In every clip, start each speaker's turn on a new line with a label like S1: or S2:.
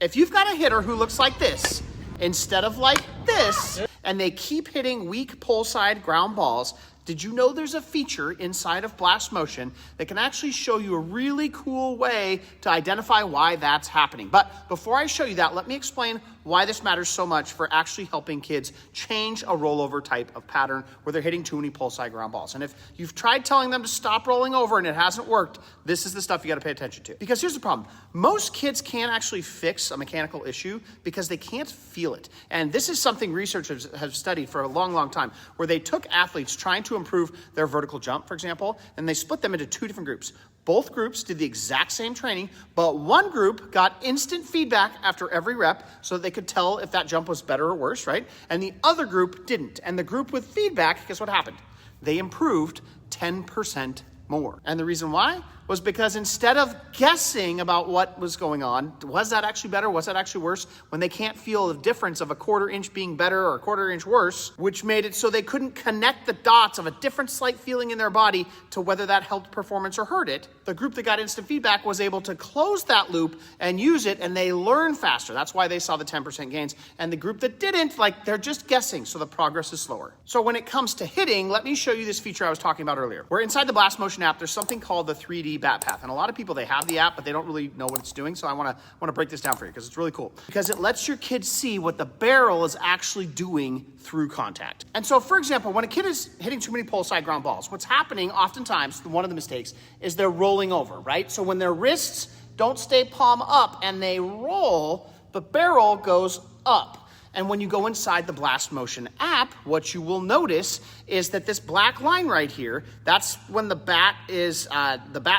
S1: If you've got a hitter who looks like this, instead of like this, and they keep hitting weak pole side ground balls, did you know there's a feature inside of Blast Motion that can actually show you a really cool way to identify why that's happening? But before I show you that, let me explain why this matters so much for actually helping kids change a rollover type of pattern where they're hitting too many pole side ground balls. And if you've tried telling them to stop rolling over and it hasn't worked, this is the stuff you got to pay attention to. Because here's the problem. Most kids can't actually fix a mechanical issue because they can't feel it. And this is something researchers have studied for a long, long time, where they took athletes trying to improve their vertical jump, for example, and they split them into two different groups. Both groups did the exact same training, but one group got instant feedback after every rep so that they could tell if that jump was better or worse, right? And the other group didn't. And the group with feedback, guess what happened? They improved 10% more. And the reason why was because instead of guessing about what was going on, was that actually better? Was that actually worse? When they can't feel the difference of a quarter inch being better or a quarter inch worse, which made it so they couldn't connect the dots of a different slight feeling in their body to whether that helped performance or hurt it, the group that got instant feedback was able to close that loop and use it, and they learn faster. That's why they saw the 10% gains. And the group that didn't, they're just guessing, so the progress is slower. So when it comes to hitting, let me show you this feature I was talking about earlier. Where inside the Blast Motion app, there's something called the 3D bat path. And a lot of people, they have the app, but they don't really know what it's doing. So I want to break this down for you because it's really cool. Because it lets your kids see what the barrel is actually doing through contact. And so, for example, when a kid is hitting too many pole side ground balls, what's happening oftentimes, one of the mistakes, is they're rolling over, right? So when their wrists don't stay palm up and they roll, the barrel goes up. And when you go inside the Blast Motion app, what you will notice is that this black line right here, that's when the bat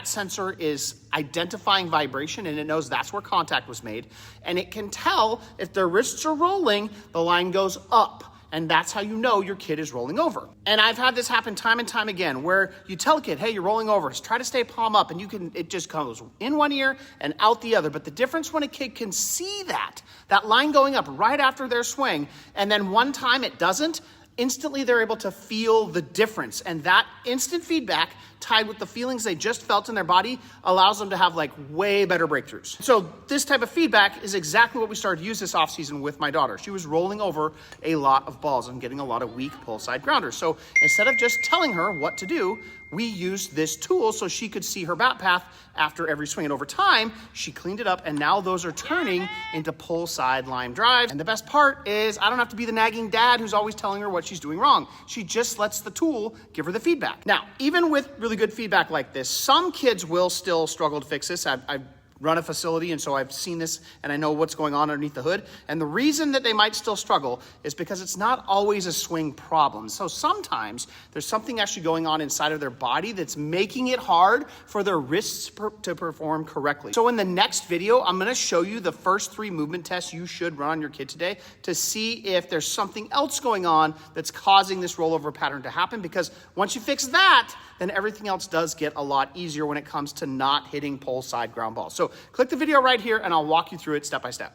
S1: sensor is identifying vibration, and it knows that's where contact was made. And it can tell if their wrists are rolling, the line goes up. And that's how you know your kid is rolling over. And I've had this happen time and time again, where you tell a kid, hey, you're rolling over, try to stay palm up, and it just goes in one ear and out the other. But the difference when a kid can see that line going up right after their swing, and then one time it doesn't, instantly they're able to feel the difference. And that instant feedback tied with the feelings they just felt in their body allows them to have way better breakthroughs. So this type of feedback is exactly what we started to use this offseason with my daughter. She was rolling over a lot of balls and getting a lot of weak pull side grounders. So instead of just telling her what to do, we used this tool so she could see her bat path after every swing. And over time, she cleaned it up, and now those are turning into pull side line drives. And the best part is I don't have to be the nagging dad who's always telling her what she's doing wrong. She just lets the tool give her the feedback. Now, even with really good feedback like this, some kids will still struggle to fix this. I've run a facility, and so I've seen this and I know what's going on underneath the hood. And the reason that they might still struggle is because it's not always a swing problem. So sometimes there's something actually going on inside of their body that's making it hard for their wrists to perform correctly. So in the next video, I'm gonna show you the first 3 movement tests you should run on your kid today to see if there's something else going on that's causing this rollover pattern to happen. Because once you fix that, then everything else does get a lot easier when it comes to not hitting pole side ground balls. So click the video right here and I'll walk you through it step by step.